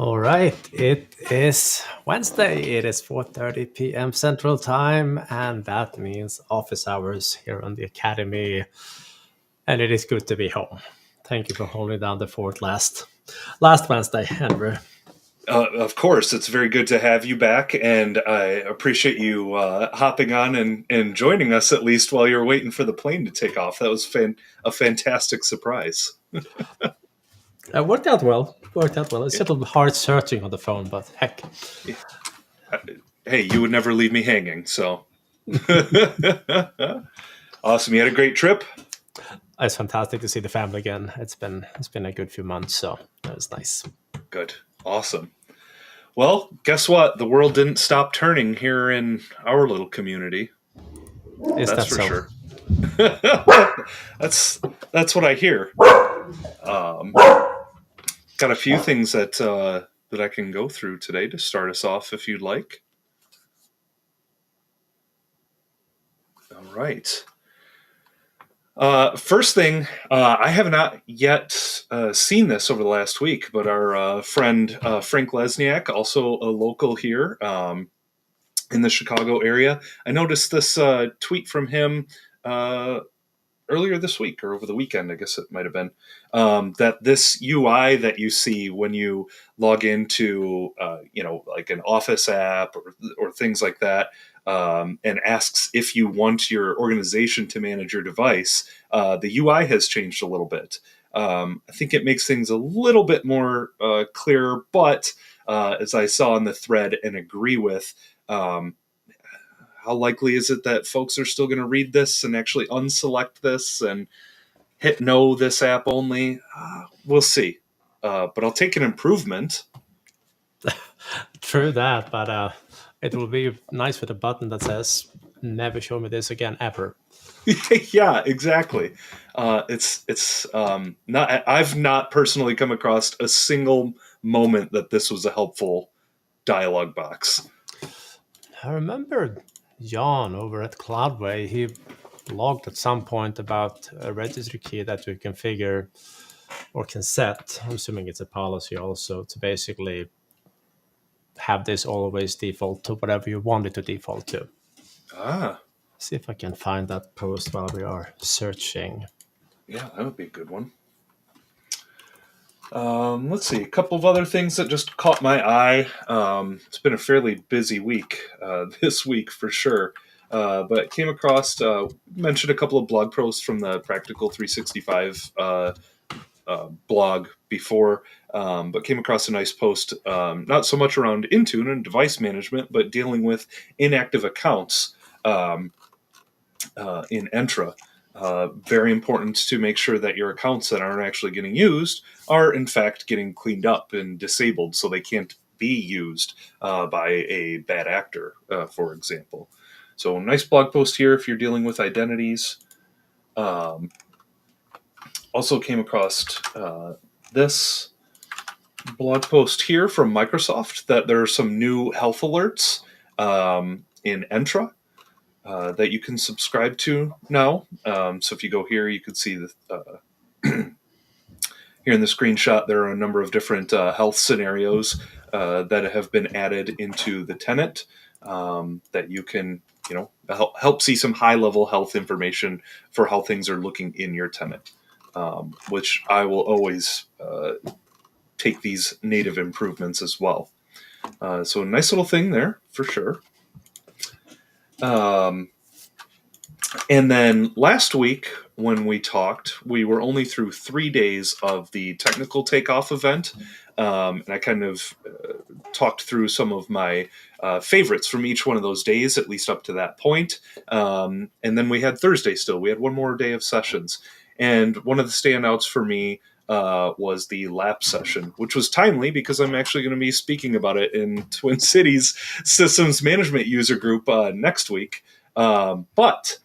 All right, it is Wednesday. It is 4:30 p.m. Central Time, and that means office hours here on the Academy. And it is good to be home. Thank you for holding down the fort last Wednesday, Andrew. Of course, it's very good to have you back, and I appreciate you hopping on and joining us at least while you're waiting for the plane to take off. That was a fantastic surprise. Worked out well. Worked out well. It's a little hard searching on the phone, but heck. Hey, you would never leave me hanging, so. Awesome. You had a great trip? It's fantastic to see the family again. It's been a good few months, so that was nice. Good. Awesome. Well, guess what? The world didn't stop turning here in our little community. That's for sure. That's what I hear. Got a few things that I can go through today to start us off, if you'd like. All right. First thing, I have not yet seen this over the last week, but our friend Frank Lesniak, also a local here in the Chicago area, I noticed this tweet from him earlier this week or over the weekend, I guess it might have been, that this UI that you see when you log into, like an Office app or things like that, and asks if you want your organization to manage your device, the UI has changed a little bit. I think it makes things a little bit more clear, but as I saw in the thread and agree with, how likely is it that folks are still going to read this and actually unselect this and hit no this app only? We'll see. But I'll take an improvement. True that, but it will be nice with a button that says "Never show me this again ever." Yeah, exactly. It's not. I've not personally come across a single moment that this was a helpful dialog box. I remember Johan over at Cloudway. He blogged at some point about a registry key that you configure or can set. I'm assuming it's a policy also to basically have this always default to whatever you want it to default to. See if I can find that post while we are searching. Yeah, that would be a good one. Let's see, a couple of other things that just caught my eye. It's been a fairly busy week this week for sure. But came across, mentioned a couple of blog posts from the Practical 365 blog before, but came across a nice post, not so much around Intune and device management, but dealing with inactive accounts in Entra. Very important to make sure that your accounts that aren't actually getting used are in fact getting cleaned up and disabled so they can't be used by a bad actor, for example. So nice blog post here if you're dealing with identities. Also came across this blog post here from Microsoft that there are some new health alerts in Entra that you can subscribe to now. So if you go here, you can see the here in the screenshot, there are a number of different health scenarios that have been added into the tenant that you can, help see some high-level health information for how things are looking in your tenant, which I will always take these native improvements as well. So a nice little thing there for sure. And then last week when we talked, we were only through 3 days of the technical Takeoff event. And I kind of talked through some of my favorites from each one of those days, at least up to that point. And then we had Thursday still. We had one more day of sessions. And one of the standouts for me was the lap session, which was timely because I'm actually going to be speaking about it in Twin Cities Systems Management User Group next week. But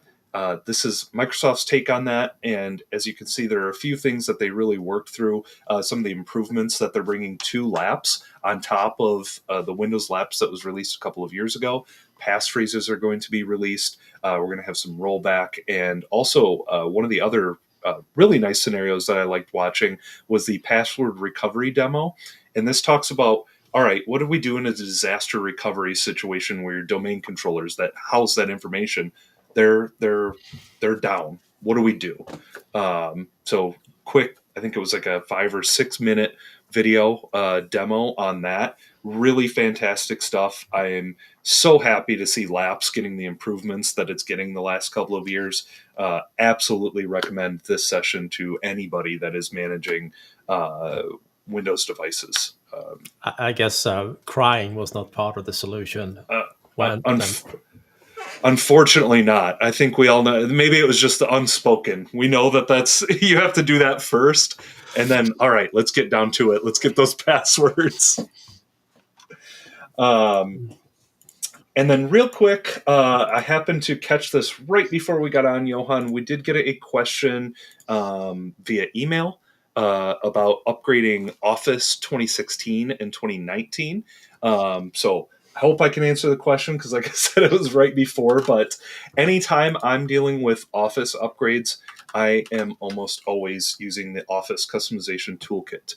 this is Microsoft's take on that, and as you can see, there are a few things that they really worked through, some of the improvements that they're bringing to Laps on top of the Windows Laps that was released a couple of years ago. Passphrases are going to be released. We're going to have some rollback, and also one of the other really nice scenarios that I liked watching was the password recovery demo. And this talks about, all right, what do we do in a disaster recovery situation where your domain controllers that house that information, they're down? What do we do? So quick, I think it was like a 5 or 6 minute video demo on that. Really fantastic stuff. I am so happy to see Laps getting the improvements that it's getting the last couple of years. Absolutely recommend this session to anybody that is managing Windows devices. I guess crying was not part of the solution. Unfortunately not. I think we all know, maybe it was just the unspoken. We know that that's, you have to do that first, and then, all right, let's get down to it. Let's get those passwords. And then real quick, I happened to catch this right before we got on, Johan. We did get a question via email about upgrading Office 2016 and 2019. So I hope I can answer the question because, like I said, it was right before. But anytime I'm dealing with Office upgrades, I am almost always using the Office Customization Toolkit.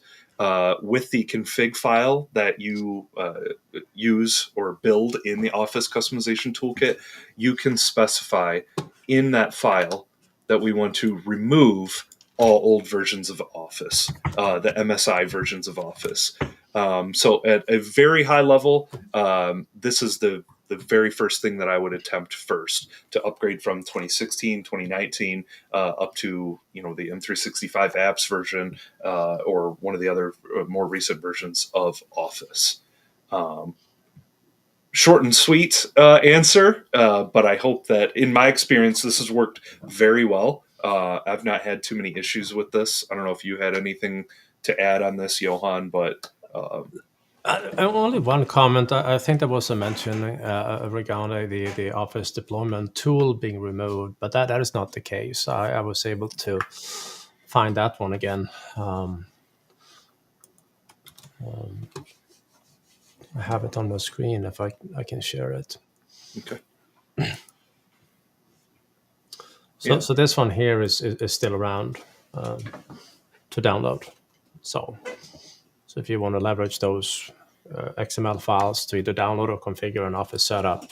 With the config file that you use or build in the Office Customization Toolkit, you can specify in that file that we want to remove all old versions of Office, the MSI versions of Office. So at a very high level, this is the very first thing that I would attempt first to upgrade from 2016, 2019 up to the M365 apps version or one of the other more recent versions of Office. Short and sweet answer, but I hope that in my experience this has worked very well. I've not had too many issues with this. I don't know if you had anything to add on this, Johan, but only one comment. I think there was a mention regarding the Office deployment tool being removed, but that is not the case. I was able to find that one again. I have it on my screen if I can share it. Okay. So this one here is still around to download. So if you want to leverage those XML files to either download or configure an Office setup,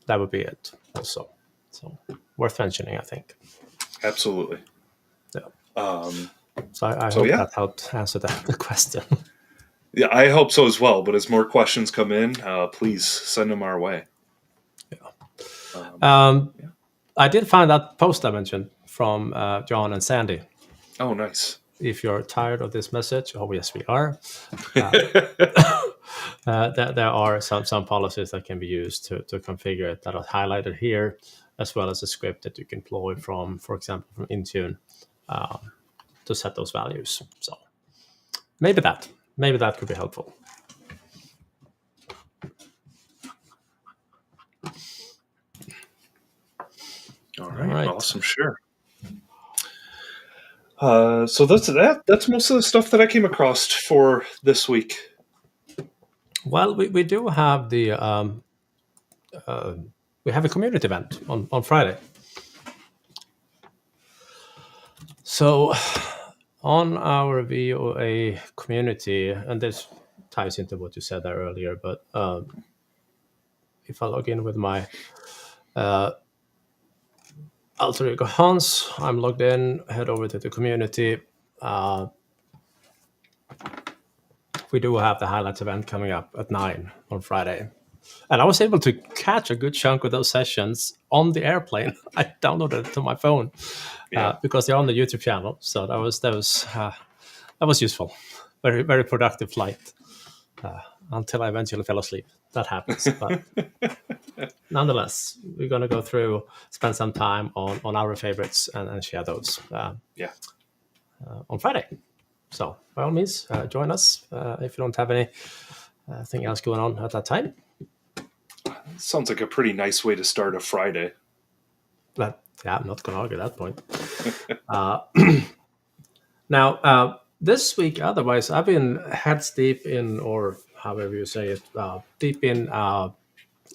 that would be it also. So worth mentioning, I think. Absolutely. Yeah. So I hope that helped answer the question. Yeah, I hope so as well. But as more questions come in, please send them our way. Yeah. I did find that post I mentioned from Johan and Sandy. Oh, nice. If you're tired of this message, oh yes, we are. There are some policies that can be used to configure it that are highlighted here, as well as a script that you can deploy from, for example, from Intune to set those values. So maybe that could be helpful. All right. Awesome. Sure. So that's most of the stuff that I came across for this week. Well, we do have we have a community event on Friday. So on our VOA community, and this ties into what you said there earlier, but if I log in with my alter ego Hans, I'm logged in, head over to the community. We do have the highlights event coming up at 9 on Friday. And I was able to catch a good chunk of those sessions on the airplane. I downloaded it to my phone because they're on the YouTube channel. So that was useful. Very, very productive flight until I eventually fell asleep. That happens. But nonetheless, we're going to go through, spend some time on our favorites and share those on Friday. So by all means, join us if you don't have anything else going on at that time. Sounds like a pretty nice way to start a Friday. But I'm not going to argue that point. Now, this week, otherwise, I've been heads deep in, or however you say it, deep in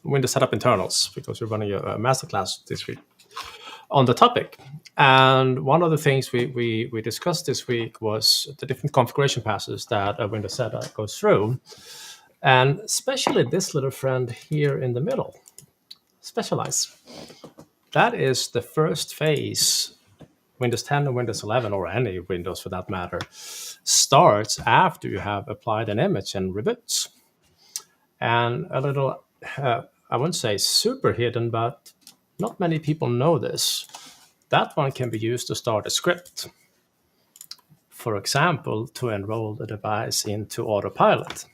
Windows Setup Internals, because we're running a masterclass this week on the topic. And one of the things we discussed this week was the different configuration passes that a Windows setup goes through, and especially this little friend here in the middle, specialize. That is the first phase. Windows 10 or Windows 11, or any Windows for that matter, starts after you have applied an image and reboots. And a little, I wouldn't say super hidden, but not many people know this. That one can be used to start a script. For example, to enroll the device into Autopilot.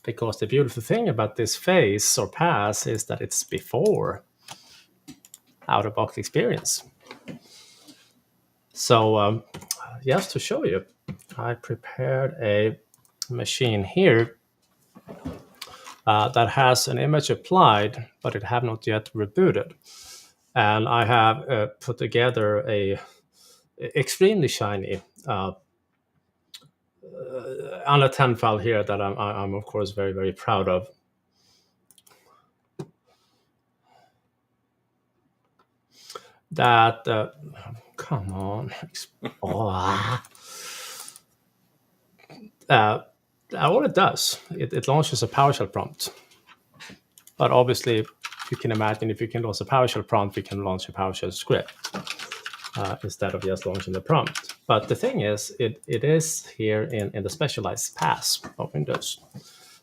Because the beautiful thing about this phase or pass is that it's before out-of-box experience. So just to show you, I prepared a machine here that has an image applied, but it have not yet rebooted. And I have put together a extremely shiny on a 10 file here that I'm of course very, very proud of. That, come on. What it does, it launches a PowerShell prompt. But obviously, you can imagine if you can launch a PowerShell prompt, you can launch a PowerShell script instead of just launching the prompt. But the thing is, it is here in the specialized pass of Windows.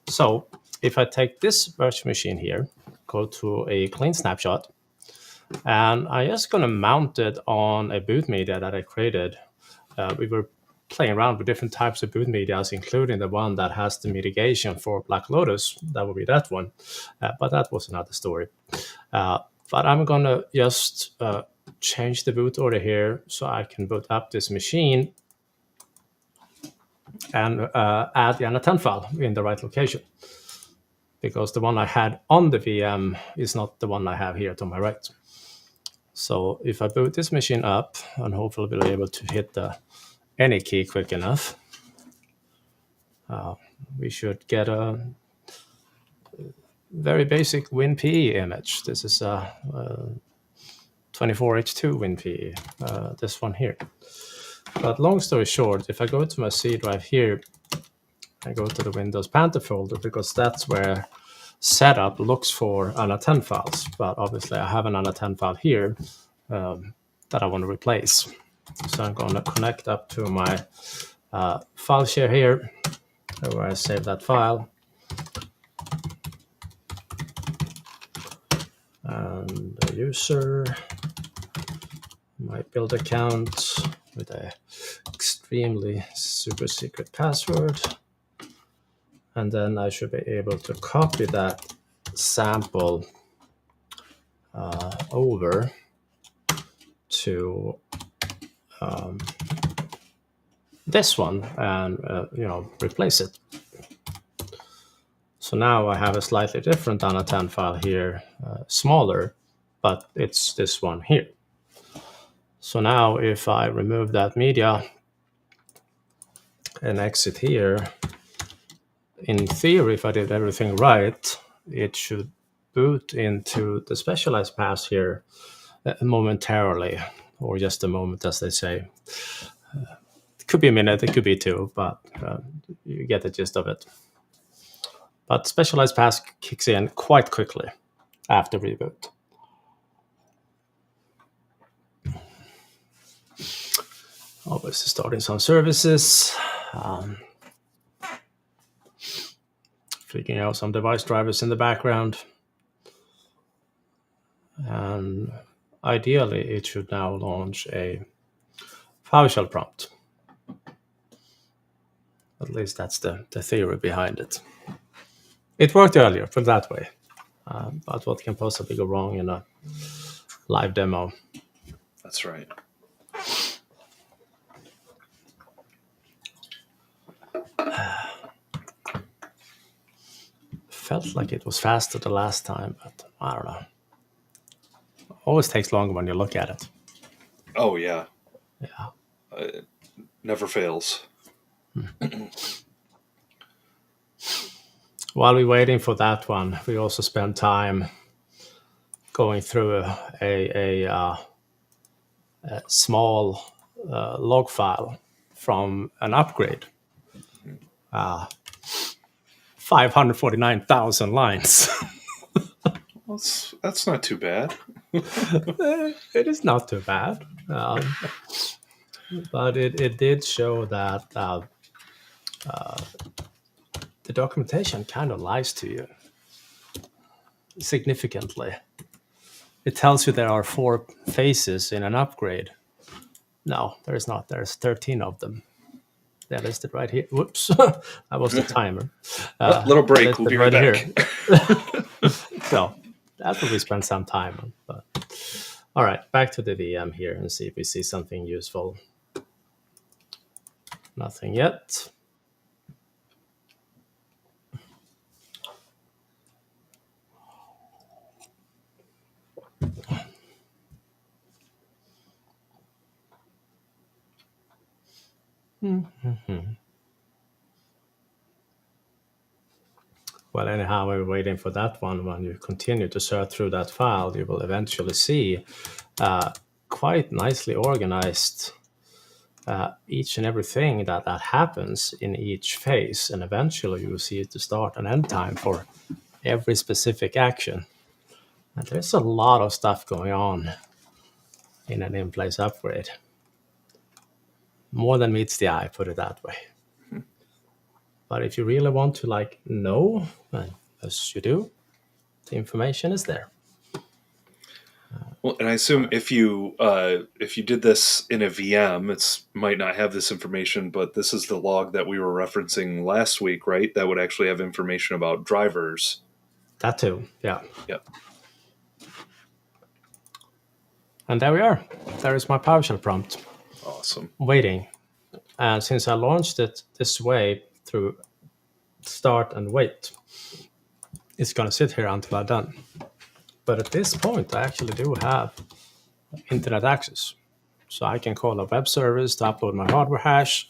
So if I take this virtual machine here, go to a clean snapshot, and I'm just going to mount it on a boot media that I created. We were playing around with different types of boot medias, including the one that has the mitigation for Black Lotus. That would be that one. But that was another story. But I'm going to just change the boot order here so I can boot up this machine and add the NA10 file in the right location. Because the one I had on the VM is not the one I have here to my right. So if I boot this machine up, and hopefully we'll be able to hit the any key quick enough, we should get a very basic WinPE image. This is a 24H2 WinPE, this one here. But long story short, if I go to my C drive here, I go to the Windows Panther folder, because that's where setup looks for ANA10 files. But obviously I have an ANA10 file here that I want to replace. So I'm going to connect up to my file share here, where I save that file. And the user, my build account with a extremely super secret password. And then I should be able to copy that sample over to this one and replace it. So now I have a slightly different ANA10 file here, smaller, but it's this one here. So now if I remove that media and exit here, in theory, if I did everything right, it should boot into the specialized pass here momentarily, or just a moment, as they say. It could be a minute, it could be two, but you get the gist of it. But specialized pass kicks in quite quickly after reboot. Obviously starting some services. Figuring out some device drivers in the background. And ideally, it should now launch a PowerShell prompt. At least that's the theory behind it. It worked earlier, put it that way. But what can possibly go wrong in a live demo? That's right. Felt like it was faster the last time, but I don't know. Always takes longer when you look at it. Oh, yeah. Yeah. It never fails. While we're waiting for that one, we also spend time going through a a small log file from an upgrade. 549,000 lines. That's not too bad. It is not too bad. But it did show that the documentation kind of lies to you significantly. It tells you there are 4 phases in an upgrade. No, there is not. There's 13 of them. They're listed right here. Whoops, that was the timer. Little break. We'll be right back. Here. So that's what we spent some time on. But all right, back to the VM here and see if we see something useful. Nothing yet. Well, anyhow, we're waiting for that one. When you continue to search through that file, you will eventually see quite nicely organized each and everything that happens in each phase. And eventually you will see the start and end time for every specific action. And there's a lot of stuff going on in an in-place upgrade. More than meets the eye, put it that way. But if you really want to know, as you do, the information is there. Well, and I assume if you did this in a VM, it might not have this information, but this is the log that we were referencing last week, right? That would actually have information about drivers. That too, yeah. Yep. And there we are. There is my PowerShell prompt. Awesome. Waiting. And since I launched it this way through start and wait, it's going to sit here until I'm done. But at this point, I actually do have internet access. So I can call a web service to upload my hardware hash.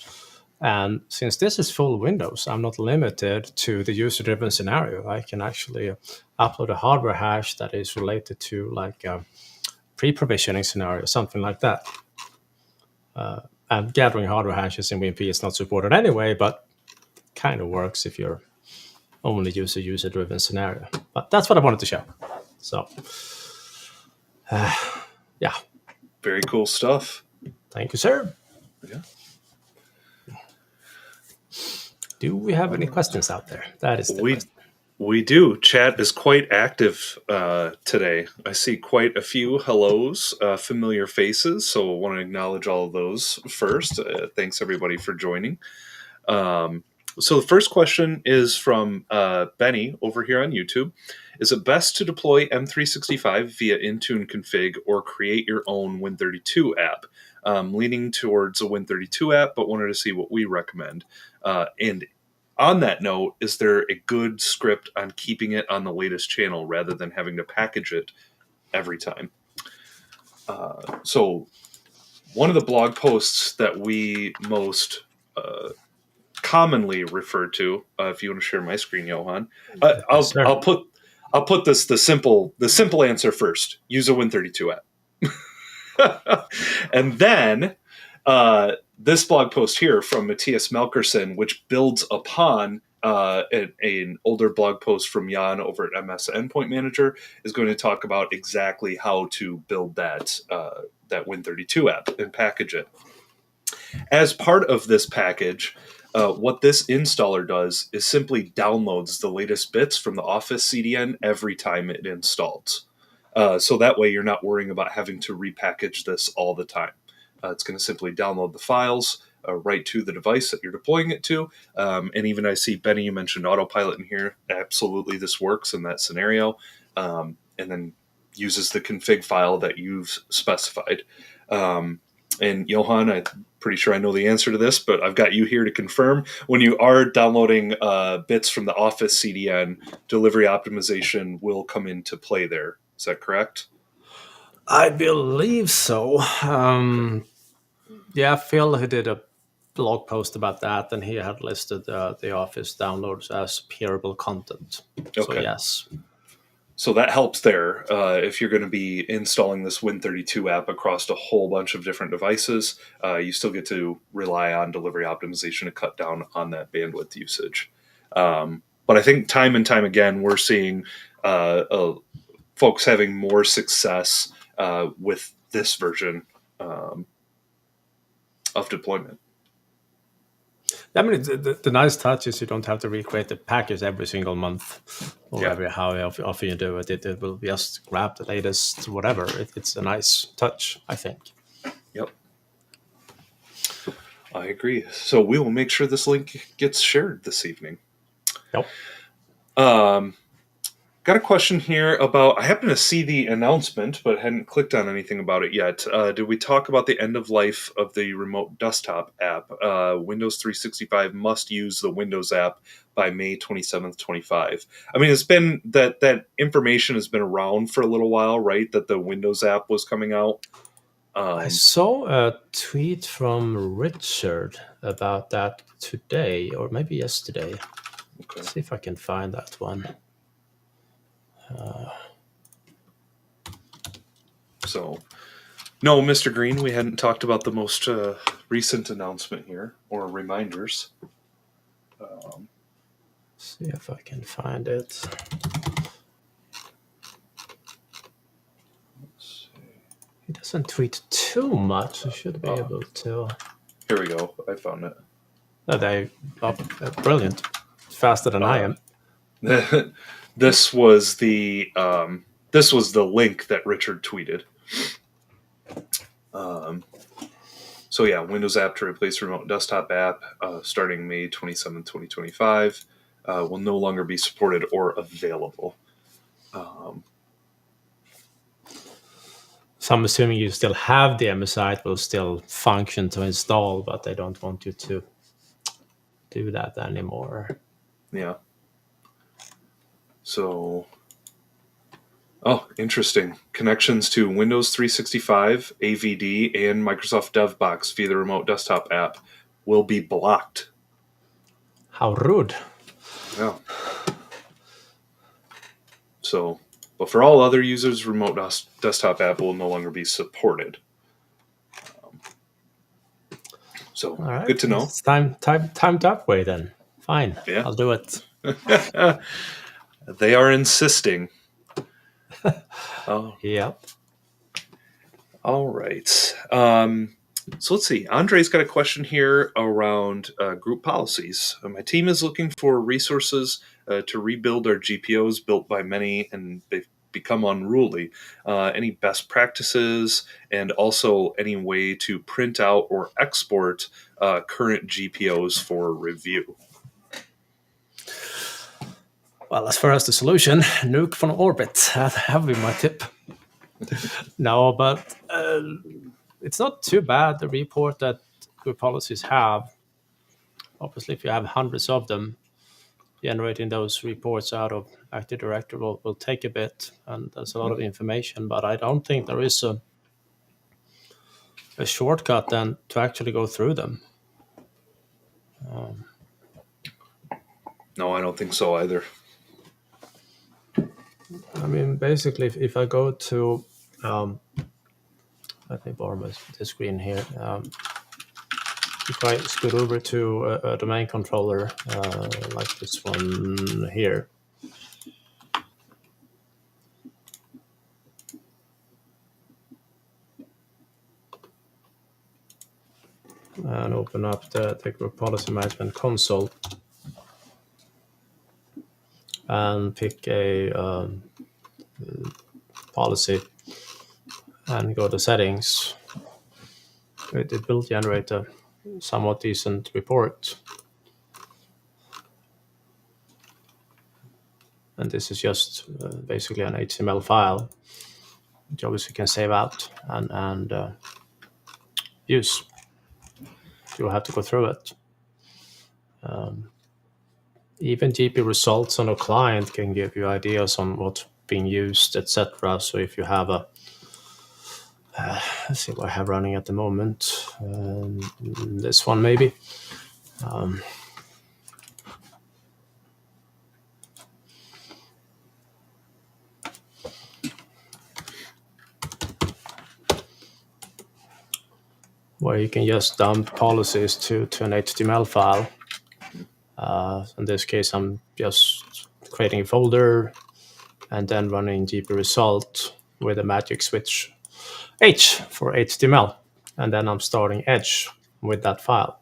And since this is full Windows, I'm not limited to the user-driven scenario. I can actually upload a hardware hash that is related to a pre-provisioning scenario, something like that. And gathering hardware hashes in WinP is not supported anyway, but kind of works if you're only use a user-driven scenario. But that's what I wanted to show. So, yeah. Very cool stuff. Thank you, sir. Yeah. Do we have any questions out there? That is the question. We do. Chat is quite active today. I see quite a few hellos, familiar faces, so I want to acknowledge all of those first. Thanks, everybody, for joining. So the first question is from Benny over here on YouTube. Is it best to deploy M365 via Intune config or create your own Win32 app? Leaning towards a Win32 app, but wanted to see what we recommend. And on that note, is there a good script on keeping it on the latest channel rather than having to package it every time? So one of the blog posts that we most commonly refer to, if you want to share my screen, Johan, I'll put this the simple answer first. Use a Win32 app, and then this blog post here from Matthias Melkerson, which builds upon an older blog post from Johan over at MS Endpoint Manager, is going to talk about exactly how to build that Win32 app and package it. As part of this package, what this installer does is simply downloads the latest bits from the Office CDN every time it installs. So that way you're not worrying about having to repackage this all the time. It's going to simply download the files right to the device that you're deploying it to. And even I see, Benny, you mentioned Autopilot in here. Absolutely, this works in that scenario. And then uses the config file that you've specified. And Johan, I'm pretty sure I know the answer to this, but I've got you here to confirm. When you are downloading bits from the Office CDN, delivery optimization will come into play there. Is that correct? I believe so. Yeah, Phil, he did a blog post about that, and he had listed the Office downloads as peerable content. Okay. So yes. So that helps there. If you're going to be installing this Win32 app across a whole bunch of different devices, you still get to rely on delivery optimization to cut down on that bandwidth usage. But I think time and time again, we're seeing folks having more success with this version of deployment. I mean, the nice touch is you don't have to recreate the package every single month or how often you do it. It will just grab the latest whatever. It's a nice touch, I think. Yep. I agree. So we will make sure this link gets shared this evening. Yep. Got a question here about, I happen to see the announcement, but hadn't clicked on anything about it yet. Did we talk about the end of life of the remote desktop app? Windows 365 must use the Windows app by May 27th, 25. I mean, it's been that information has been around for a little while, right? That the Windows app was coming out. I saw a tweet from Richard about that today, or maybe yesterday. Okay. Let's see if I can find that one. So, no, Mr. Green, we hadn't talked about the most recent announcement here, or reminders. See if I can find it. He doesn't tweet too much. I should be able to. Here we go. I found it. Brilliant. Faster than I am. This was the link that Richard tweeted. So yeah, Windows app to replace remote desktop app starting May 27, 2025 will no longer be supported or available. So I'm assuming you still have the MSI, it will still function to install, but they don't want you to do that anymore. Yeah. So, oh, interesting. Connections to Windows 365, AVD, and Microsoft DevBox via the remote desktop app will be blocked. How rude. Yeah. So, but for all other users, remote desktop app will no longer be supported. So, all right. Good to know. It's time to upgrade then. Fine. Yeah. I'll do it. They are insisting. Yep. All right. So let's see. Andre's got a question here around group policies. My team is looking for resources to rebuild our GPOs built by many, and they've become unruly. Any best practices, and also any way to print out or export current GPOs for review? Well, as far as the solution, nuke from orbit. That would be my tip. No, but it's not too bad, the report that group policies have. Obviously, if you have hundreds of them, generating those reports out of Active Directory will take a bit, and there's a lot of information, but I don't think there is a shortcut then to actually go through them. No, I don't think so either. I mean, basically, if I go to, let me borrow the screen here. If I scoot over to a domain controller like this one here, and open up the group policy management console and pick a policy and go to settings, it will generate a somewhat decent report. And this is just basically an HTML file, which obviously you can save out and use. You'll have to go through it. Even GP results on a client can give you ideas on what's being used, etc. So if you have a, let's see what I have running at the moment. This one maybe. where you can just dump policies to an HTML file. In this case, I'm just creating a folder and then running GP result with a magic switch H for HTML. And then I'm starting Edge with that file.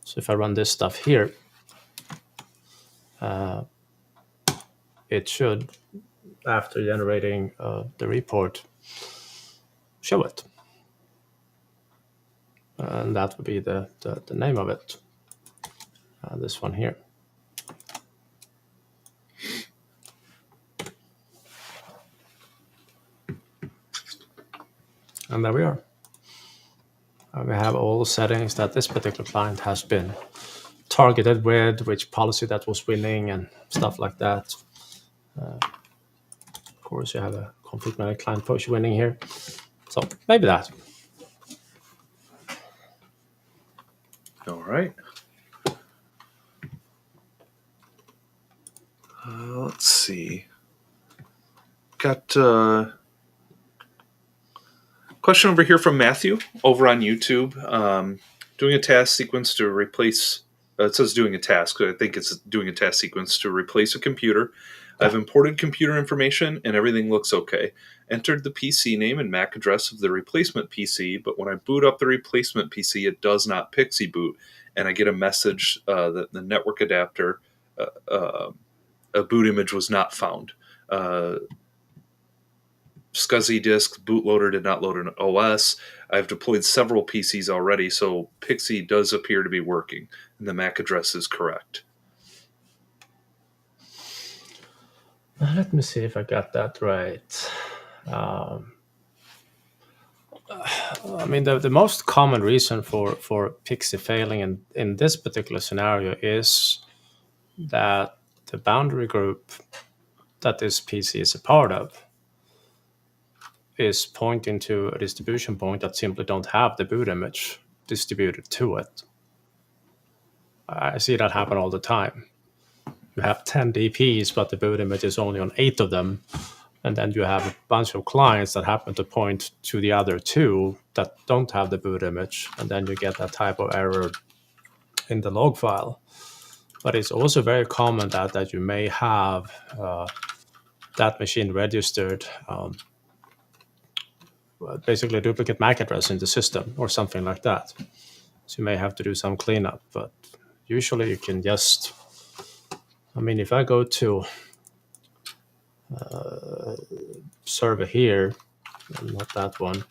So if I run this stuff here, it should, after generating the report, show it. And that would be the name of it. This one here. And there we are. We have all the settings that this particular client has been targeted with, which policy that was winning and stuff like that. Of course, you have a ConfigMgr client push winning here. So maybe that. All right. Let's see. Got a question over here from Matthew over on YouTube. Doing a task sequence to replace. It says doing a task. I think it's doing a task sequence to replace a computer. I've imported computer information and everything looks okay. Entered the PC name and MAC address of the replacement PC, but when I boot up the replacement PC, it does not Pixie boot, and I get a message that the network adapter, a boot image was not found. SCSI disk bootloader did not load an OS. I've deployed several PCs already, so Pixie does appear to be working, and the MAC address is correct. Let me see if I got that right. I mean, the most common reason for Pixie failing in this particular scenario is that the boundary group that this PC is a part of is pointing to a distribution point that simply don't have the boot image distributed to it. I see that happen all the time. You have 10 DPs, but the boot image is only on 8 of them. And then you have a bunch of clients that happen to point to the other 2 that don't have the boot image. And then you get that type of error in the log file. But it's also very common that you may have that machine registered basically a duplicate MAC address in the system or something like that. So you may have to do some cleanup. But usually you can just... I mean, if I go to server here, not that one,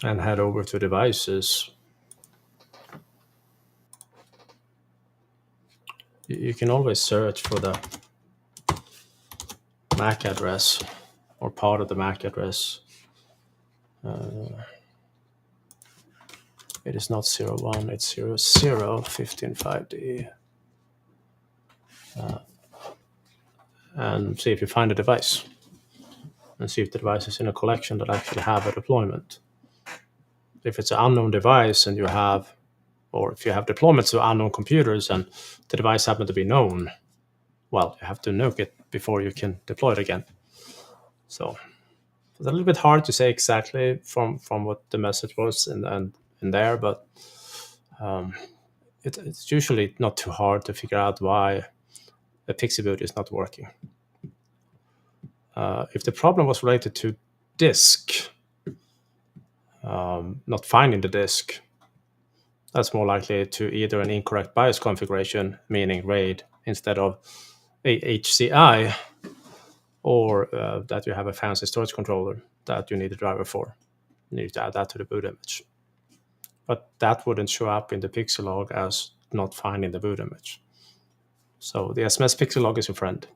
and head over to devices, you can always search for the MAC address or part of the MAC address. It is not 01, it's 00.15.5D. And see if you find a device. And see if the device is in a collection that actually have a deployment. If it's an unknown device and you have, or if you have deployments to unknown computers and the device happen to be known, well, you have to nuke it before you can deploy it again. So it's a little bit hard to say exactly from what the message was in there, but it's usually not too hard to figure out why a Pixie boot is not working. If the problem was related to disk, not finding the disk, that's more likely to either an incorrect BIOS configuration, meaning RAID instead of HCI, or that you have a fancy storage controller that you need a driver for. You need to add that to the boot image. But that wouldn't show up in the Pixie log as not finding the boot image. So the SMS Pixie log is your friend,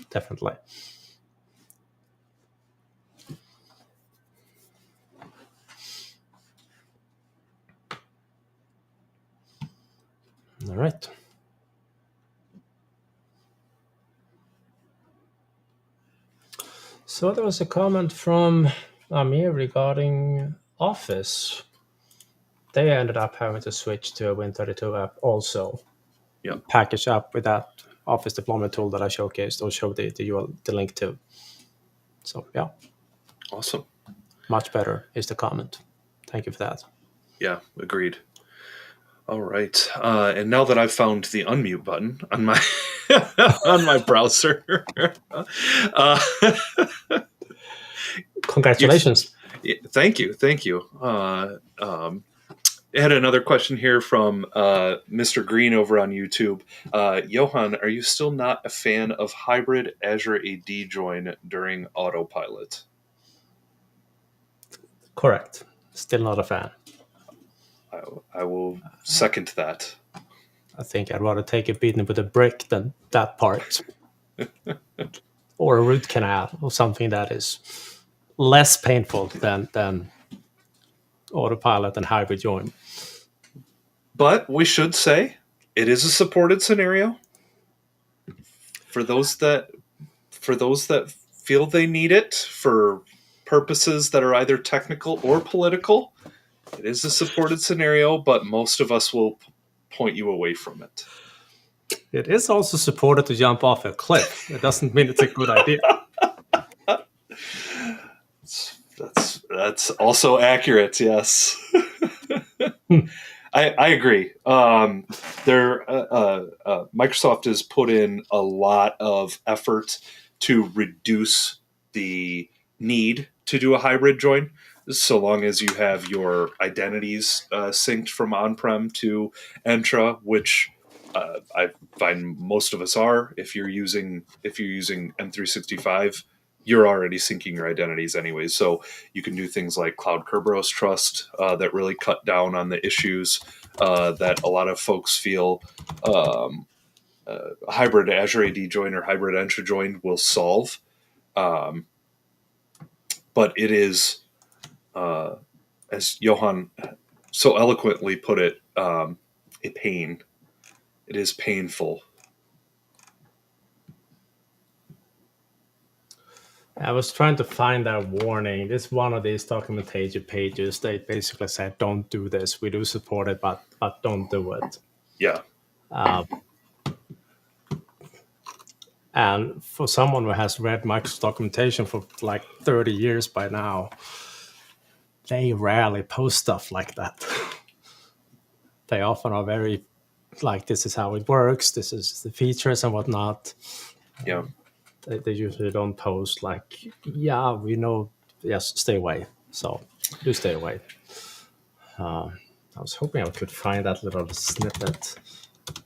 definitely. All right. So there was a comment from Amir regarding Office. They ended up having to switch to a Win32 app also. Yeah. Package up with that Office deployment tool that I showcased or showed the link to. So, yeah. Awesome. Much better is the comment. Thank you for that. Yeah, agreed. All right. And now that I've found the unmute button on my on my browser, Congratulations. thank you. I had another question here from Mr. Green over on YouTube. Johan, are you still not a fan of Hybrid Azure AD Joined during Autopilot? Correct. Still not a fan. I will second that. I think I'd rather take a beating with a brick than that part. Or a root canal or something that is less painful than Autopilot and Hybrid Join. But we should say it is a supported scenario for those that feel they need it for purposes that are either technical or political. It is a supported scenario, but most of us will point you away from it. It is also supported to jump off a cliff. It doesn't mean it's a good idea. That's also accurate. Yes, I agree. Microsoft has put in a lot of effort to reduce the need to do a hybrid join, so long as you have your identities synced from on-prem to Entra, which I find most of us are. If you're using M365, you're already syncing your identities anyways. So you can do things like Cloud Kerberos Trust that really cut down on the issues that a lot of folks feel Hybrid Azure AD Join or Hybrid Entra Join will solve. But it is, as Johan so eloquently put it, a pain. It is painful. I was trying to find that warning. This one of these documentation pages. They basically said, "Don't do this. We do support it, but don't do it." Yeah. And for someone who has read Microsoft documentation for like 30 years by now, they rarely post stuff like that. They often are very like, "This is how it works. This is the features and whatnot." Yeah. They usually don't post like, "Yeah, we know, yes, stay away." So do stay away. I was hoping I could find that little snippet,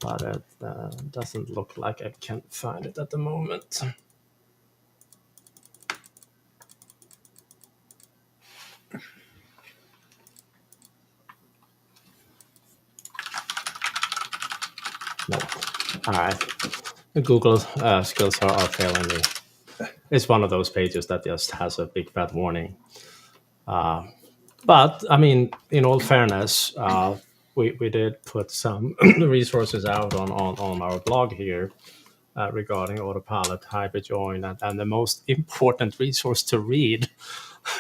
but it doesn't look like I can find it at the moment. No. All right. The Google skills are failing me. It's one of those pages that just has a big fat warning. But I mean, in all fairness, we did put some resources out on our blog here regarding Autopilot, Hybrid Join, and the most important resource to read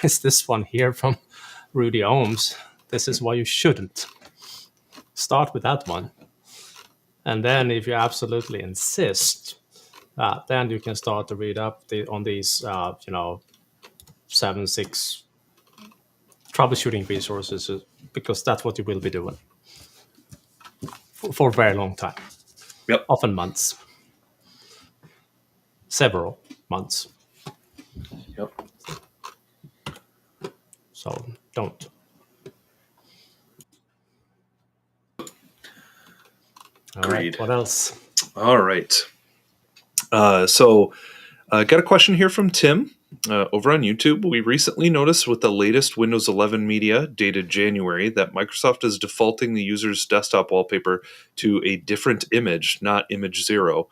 is this one here from Rudy Ohms. This is why you shouldn't. Start with that one. And then if you absolutely insist, then you can start to read up on these, 7-6 troubleshooting resources, because that's what you will be doing for a very long time. Yep. Often months. Several months. Yep. So don't. All right. What else? All right. Got a question here from Tim over on YouTube. We recently noticed with the latest Windows 11 media dated January that Microsoft is defaulting the user's desktop wallpaper to a different image, not image 0.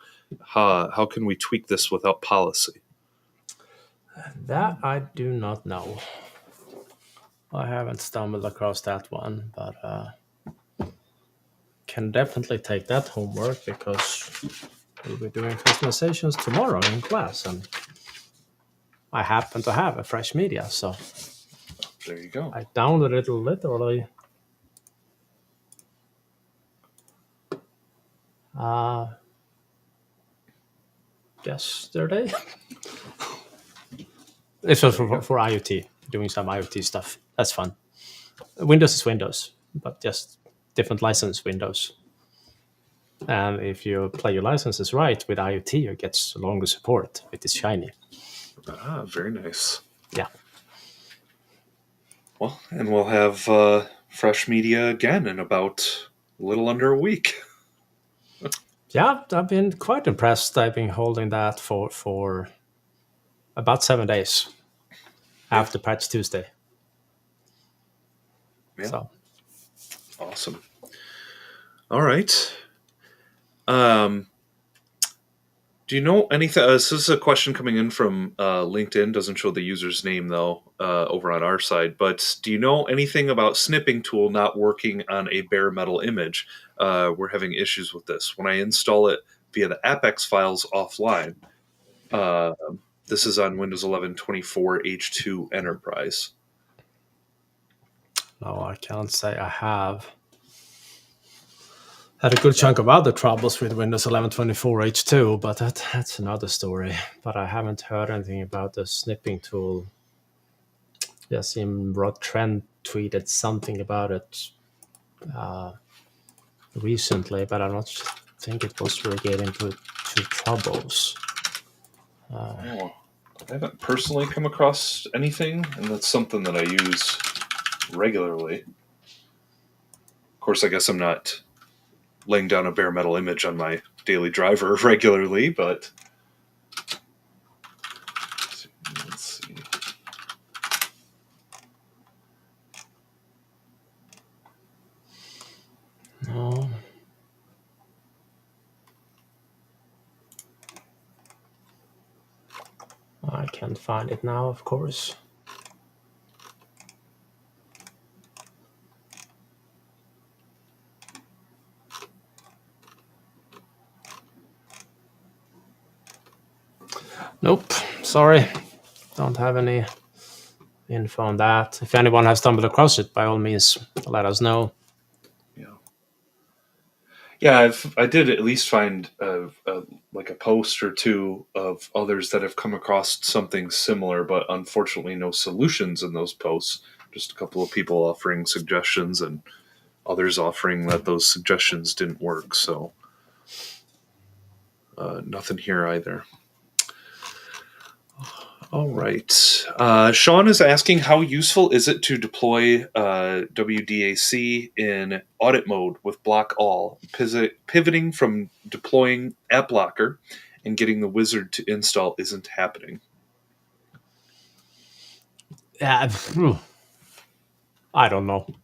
How can we tweak this without policy? That I do not know. I haven't stumbled across that one, but can definitely take that homework, because we'll be doing customizations tomorrow in class, and I happen to have a fresh media, so There you go. I downloaded it literally yesterday. This was for IoT, doing some IoT stuff. That's fun. Windows is Windows, but just different license windows. And if you play your licenses right with IoT, you get longer support. It is shiny. Ah, very nice. Yeah. Well, and we'll have fresh media again in about a little under a week. Yeah, I've been quite impressed. I've been holding that for about 7 days after Patch Tuesday. Yeah. So Awesome. All right. Do you know anything? This is a question coming in from LinkedIn. Doesn't show the user's name though over on our side. But do you know anything about snipping tool not working on a bare metal image? We're having issues with this. When I install it via the Apex files offline, this is on Windows 11 24 H2 Enterprise. no, I can't say I have. Had a good chunk of other troubles with Windows 11 24 H2, but that's another story. But I haven't heard anything about the snipping tool. Yes, Rod Trent tweeted something about it recently, but I don't think it was related to troubles. I haven't personally come across anything, and that's something that I use regularly. Of course, I guess I'm not laying down a bare metal image on my daily driver regularly, but let's see. No. I can't find it now, of course. Nope, sorry. Don't have any info on that. If anyone has stumbled across it, by all means, let us know. Yeah, I did at least find like a post or two of others that have come across something similar, but unfortunately no solutions in those posts. Just a couple of people offering suggestions and others offering that those suggestions didn't work. So nothing here either. All right. Sean is asking, how useful is it to deploy WDAC in audit mode with block all, pivoting from deploying AppLocker and getting the wizard to install isn't happening? Yeah, I don't know.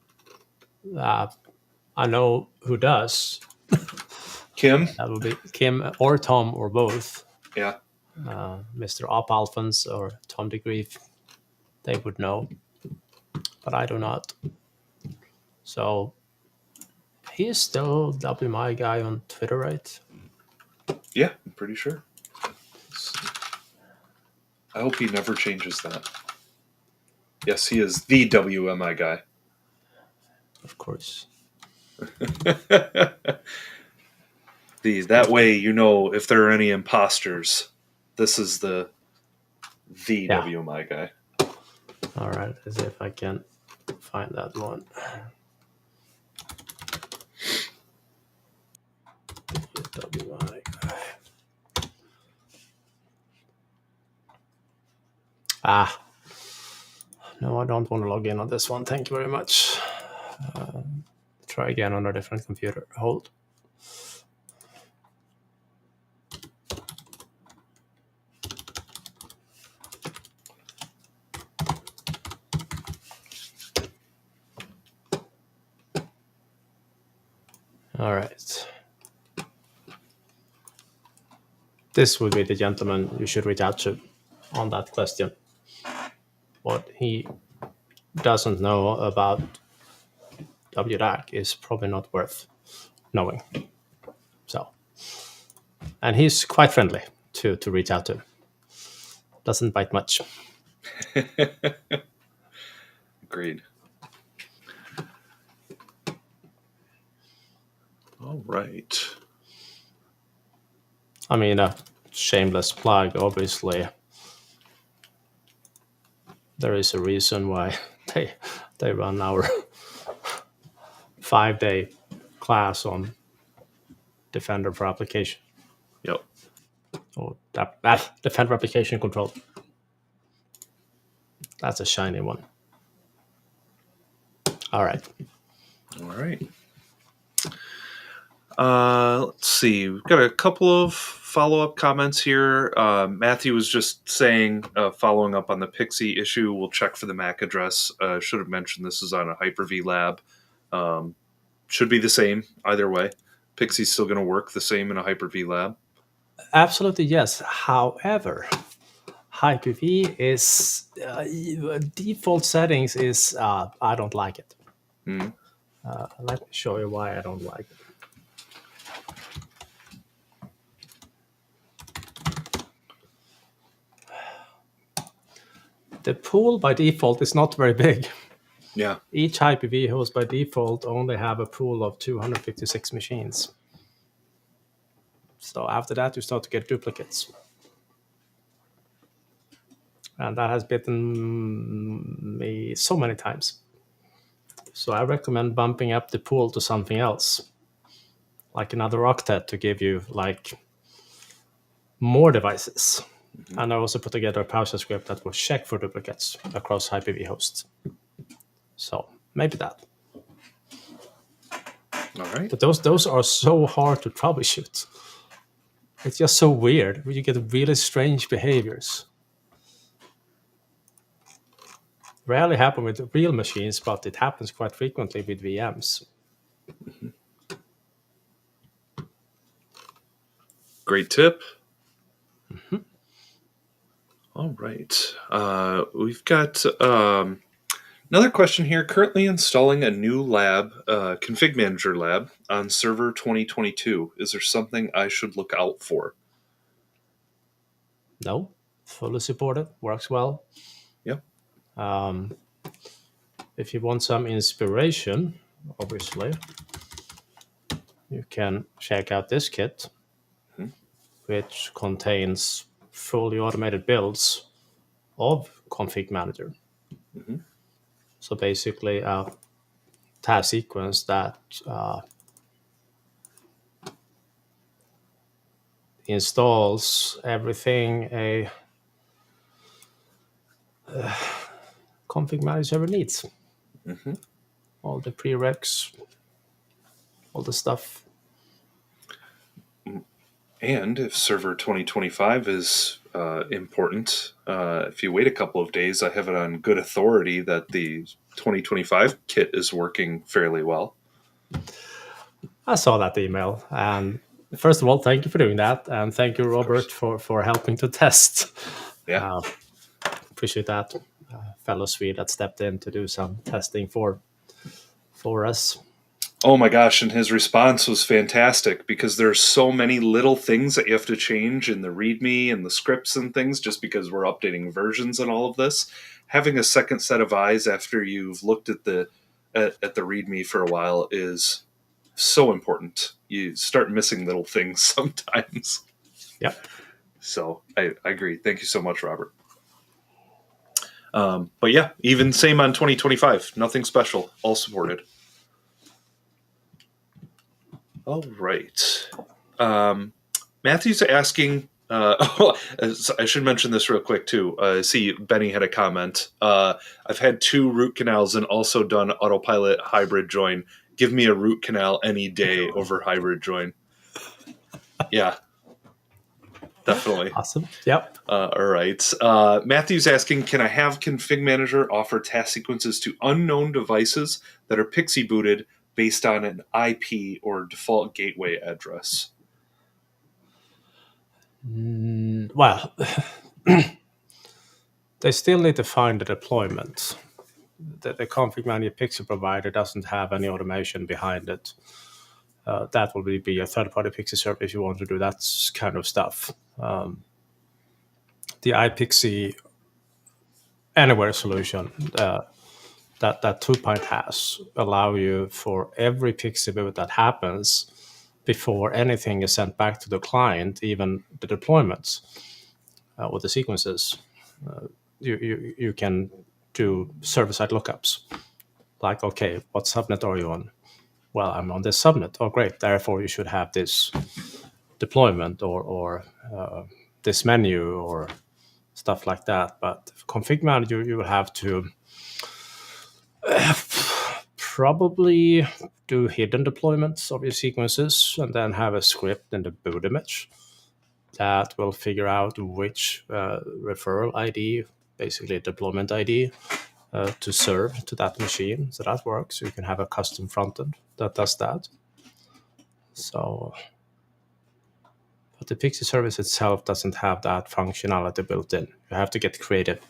I know who does. Kim? That would be Kim or Tom or both. Yeah. Mr. Op Alphons or Tom DeGrief, they would know, but I do not. So he is still WMI guy on Twitter, right? Yeah, I'm pretty sure. I hope he never changes that. Yes, he is the WMI guy. Of course. That way you know if there are any imposters. This is the WMI guy. All right, let's see if I can find that one. WMI guy. No, I don't want to log in on this one. Thank you very much. Try again on a different computer. Hold. All right. This would be the gentleman you should reach out to on that question. What he doesn't know about WDAC is probably not worth knowing. So, and he's quite friendly to reach out to. Doesn't bite much. Agreed. All right. I mean, a shameless plug, obviously. there is a reason why they run our 5-day class on Defender for application, Yep. or Defender application control. That's a shiny one. All right. All right. Let's see. We've got a couple of follow-up comments here. Matthew was just saying, following up on the Pixie issue, we'll check for the MAC address. Should have mentioned this is on a Hyper-V lab. Should be the same either way. Pixie's still going to work the same in a Hyper-V lab. Absolutely, yes. However, Hyper-V is default settings is I don't like it. Mm. Let me show you why I don't like it. The pool by default is not very big. Yeah. Each Hyper-V host by default only have a pool of 256 machines. So after that, you start to get duplicates. And that has bitten me so many times. So I recommend bumping up the pool to something else, like another octet, to give you like more devices. Mm-hmm. And I also put together a PowerShell script that will check for duplicates across Hyper-V hosts. So maybe that. All right. But those are so hard to troubleshoot. It's just so weird. You get really strange behaviors. Rarely happen with real machines, but it happens quite frequently with VMs. Mm-hmm. Great tip. Mm-hmm. All right. We've got another question here. Currently installing a new lab, ConfigMgr lab, on server 2022. Is there something I should look out for? No, fully supported, works well. Yep. If you want some inspiration, obviously, you can check out this kit, mm-hmm. which contains fully automated builds of ConfigMgr. Mm-hmm. So basically a task sequence that installs everything a ConfigMgr server needs. Mm-hmm. All the prereqs, all the stuff. And if server 2025 is important, if you wait a couple of days, I have it on good authority that the 2025 kit is working fairly well. I saw that email, and first of all, thank you for doing that, and thank you, Robert, for helping to test. Yeah, appreciate that, fellow Swede that stepped in to do some testing for us. Oh my gosh, and his response was fantastic, because there's so many little things that you have to change in the README and the scripts and things, just because we're updating versions and all of this. Having a second set of eyes after you've looked at the README for a while is so important. You start missing little things sometimes. Yep. So I agree. Thank you so much, Robert. But yeah, even same on 2025. Nothing special. All supported. All right. Matthew's asking, I should mention this real quick too. See, Benny had a comment. I've had 2 root canals and also done Autopilot Hybrid Join. Give me a root canal any day over Hybrid Join. Yeah, definitely. Awesome. Yep. All right. Matthew's asking, can I have ConfigMgr offer task sequences to unknown devices that are Pixie booted based on an IP or default gateway address? Well, they still need to find the deployment. The ConfigMgr Pixie provider doesn't have any automation behind it. That will be a third-party Pixie server if you want to do that kind of stuff. The iPixie Anywhere solution that 2-point has allow you for every Pixie boot that happens before anything is sent back to the client, even the deployments or the sequences. You can do server-side lookups. Like, okay, what subnet are you on? Well, I'm on this subnet. Oh, great. Therefore, you should have this deployment or this menu or stuff like that. But config manager, you will have to probably do hidden deployments of your sequences and then have a script in the boot image that will figure out which referral ID, basically deployment ID, to serve to that machine. So that works. You can have a custom frontend that does that. So, but the Pixie service itself doesn't have that functionality built in. You have to get creative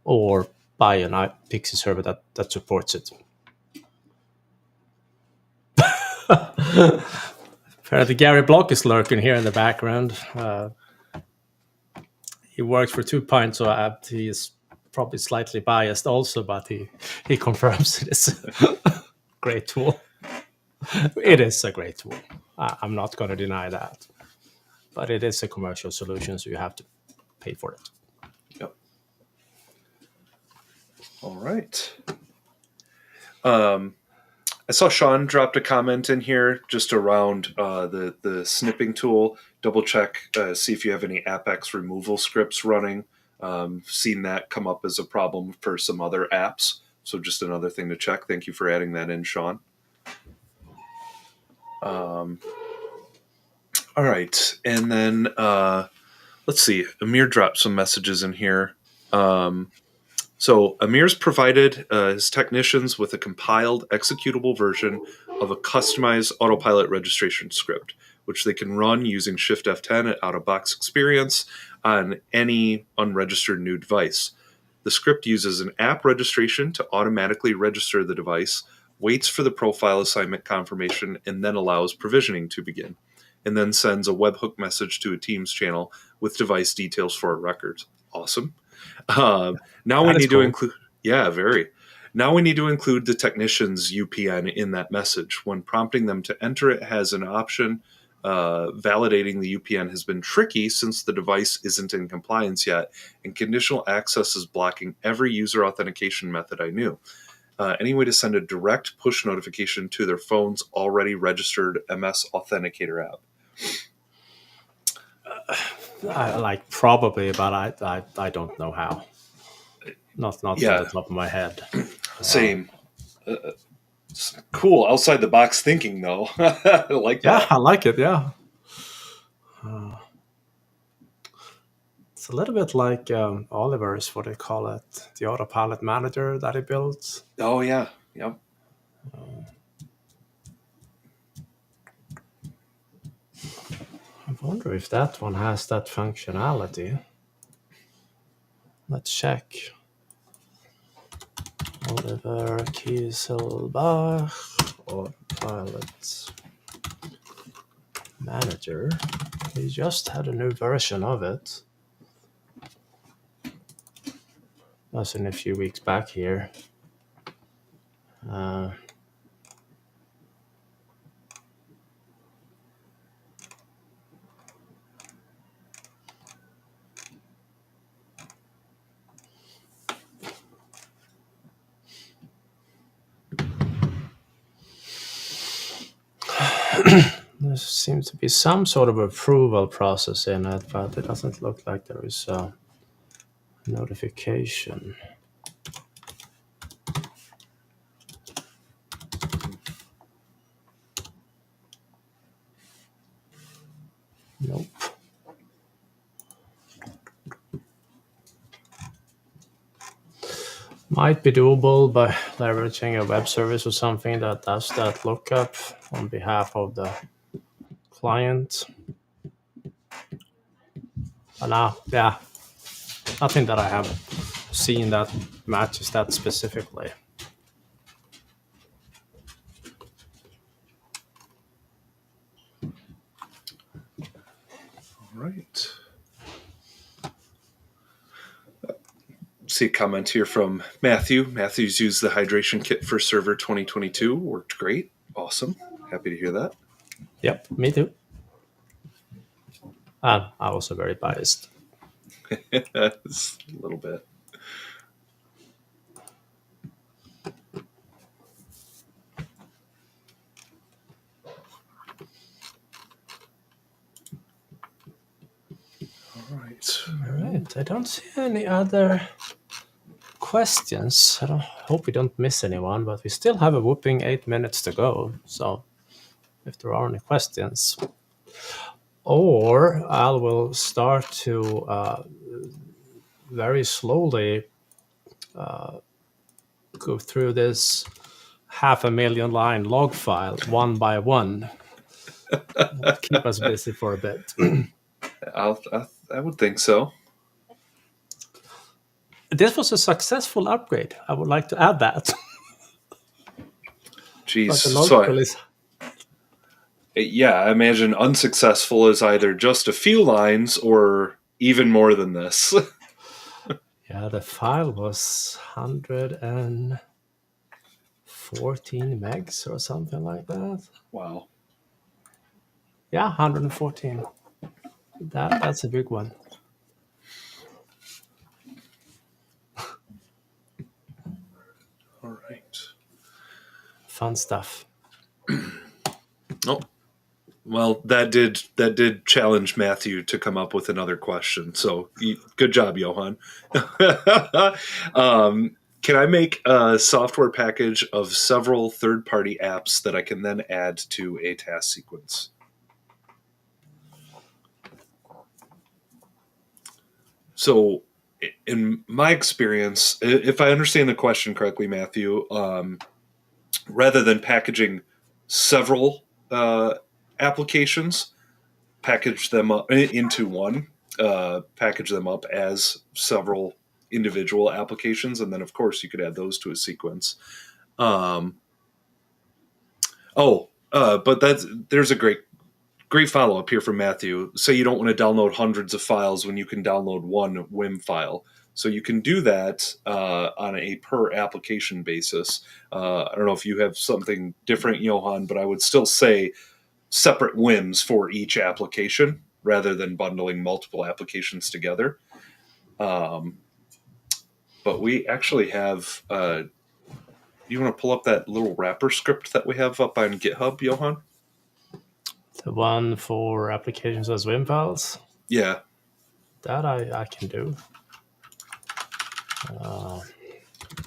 or buy an Pixie server that supports it. Apparently, Gary Block is lurking here in the background. He works for 2 Pint, so he is probably slightly biased also, but he confirms it is a great tool. It is a great tool. I'm not going to deny that. But it is a commercial solution, so you have to pay for it. Yep. All right. I saw Sean dropped a comment in here just around the snipping tool. Double check, see if you have any Apex removal scripts running. Seen that come up as a problem for some other apps. So just another thing to check. Thank you for adding that in, Sean. All right. And then let's see. Amir dropped some messages in here. So Amir's provided his technicians with a compiled executable version of a customized Autopilot registration script, which they can run using Shift F10 at out-of-box experience on any unregistered new device. The script uses an app registration to automatically register the device, waits for the profile assignment confirmation, and then allows provisioning to begin, and then sends a webhook message to a Teams channel with device details for our records. Awesome. Now we need to include, very. Now we need to include the technician's UPN in that message. When prompting them to enter it has an option. Validating the UPN has been tricky since the device isn't in compliance yet, and conditional access is blocking every user authentication method I knew. Any way to send a direct push notification to their phone's already registered MS Authenticator app? Probably, but I don't know how. Not on the top of my head. Same. Cool outside the box thinking though. I like that. Yeah, I like it. Yeah. It's a little bit like Oliver's, what they call it, the Autopilot manager that he built. Oh yeah. Yep. I wonder if that one has that functionality. Let's check. Oliver Kieselbach, Autopilot manager. He just had a new version of it. That's in a few weeks back here. There seems to be some sort of approval process in it, but it doesn't look like there is a notification. Nope. Might be doable by leveraging a web service or something that does that lookup on behalf of the client. But now, nothing that I have seen that matches that specifically. All right. See a comment here from Matthew. Matthew's used the hydration kit for Server 2022. Worked great. Awesome. Happy to hear that. Yep, me too. And I was very biased. A little bit. I don't see any other questions. I hope we don't miss anyone, but we still have a whooping 8 minutes to go. So if there are any questions, or I will start to very slowly go through this 500,000 line log file one by one. Keep us busy for a bit. I would think so. This was a successful upgrade. I would like to add that. Jeez. But the logical is... Yeah, I imagine unsuccessful is either just a few lines or even more than this. Yeah, the file was 114 megs or something like that. Wow. Yeah, 114. That's a big one. All right. Fun stuff. Oh, well, that did challenge Matthew to come up with another question. So good job, Johan. Can I make a software package of several third-party apps that I can then add to a task sequence? So in my experience, if I understand the question correctly, Matthew, rather than packaging several applications, package them up into one, package them up as several individual applications, and then of course you could add those to a sequence. But there's a great follow-up here from Matthew. Say you don't want to download hundreds of files when you can download one WIM file. So you can do that on a per application basis. I don't know if you have something different, Johan, but I would still say separate WIMs for each application rather than bundling multiple applications together. But we actually have... you want to pull up that little wrapper script that we have up on GitHub, Johan? The one for applications as WIM files? Yeah. That I can do. I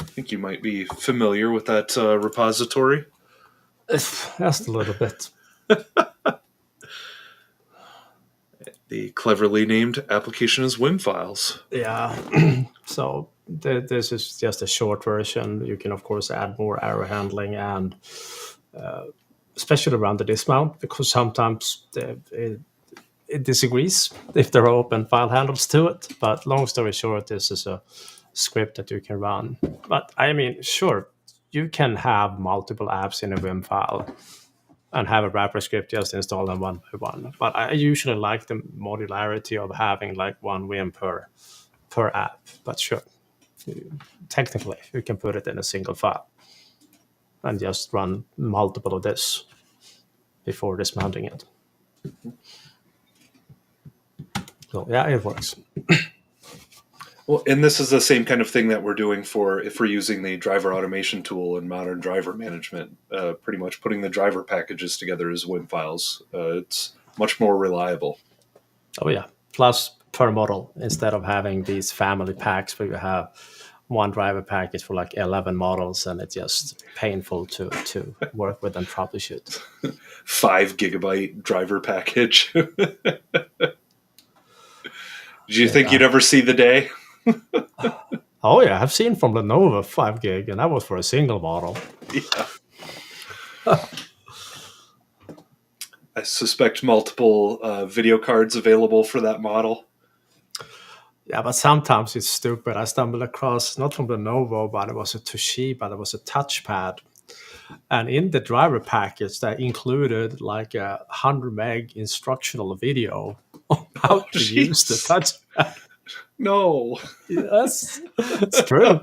think you might be familiar with that repository. Just a little bit. The cleverly named application as WIM files. Yeah. So this is just a short version. You can, of course, add more error handling and especially around the dismount, because sometimes it disagrees if there are open file handles to it. But long story short, this is a script that you can run. But I mean, sure, you can have multiple apps in a WIM file and have a wrapper script just install them one by one. But I usually like the modularity of having like one WIM per app. But sure, technically, you can put it in a single file and just run multiple of this before dismounting it. So yeah, it works. Well, and this is the same kind of thing that we're doing for if we're using the driver automation tool in modern driver management. Pretty much putting the driver packages together as WIM files. It's much more reliable. Oh yeah, plus per model instead of having these family packs where you have one driver package for like 11 models, and it's just painful to work with and troubleshoot. 5 gigabyte driver package. Did you think you'd ever see the day? Oh yeah, I've seen from Lenovo 5 gig, and that was for a single model. Yeah. I suspect multiple video cards available for that model. Yeah, but sometimes it's stupid. I stumbled across, not from Lenovo, but it was a Toshiba, there was a touchpad. And in the driver package, that included like a 100 meg instructional video on how to use the touchpad. No. Yes, it's true.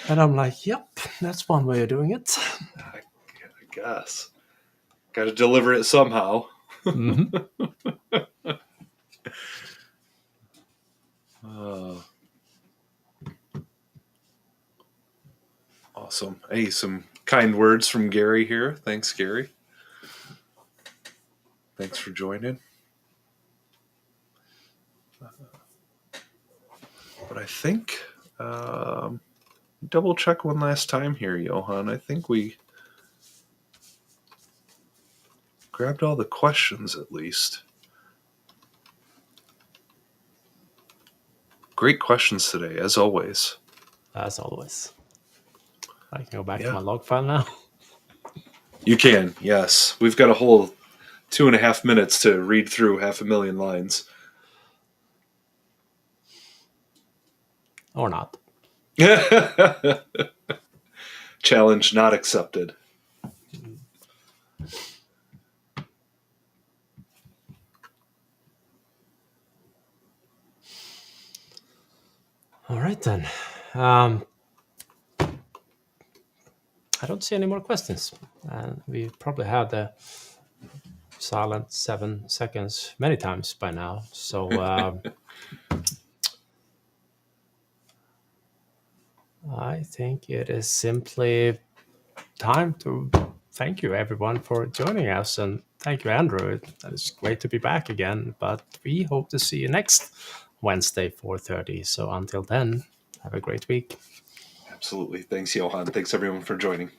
And I'm like, yep, that's one way of doing it. I guess. Got to deliver it somehow. Mm-hmm. Awesome. Hey, some kind words from Gary here. Thanks, Gary. Thanks for joining. think, double check one last time here, Johan. I think we grabbed all the questions at least. Great questions today, as always. As always. I can go back Yeah. to my log file now. You can, yes. We've got a whole 2.5 minutes to read through 500,000 lines. Or not. Challenge not accepted. All right, then. I don't see any more questions. We probably had the silent 7 seconds many times by now. So I think it is simply time to thank you, everyone, for joining us. And thank you, Andrew. It's great to be back again. But we hope to see you next Wednesday, 4:30. So until then, have a great week. Absolutely. Thanks, Johan. Thanks, everyone, for joining.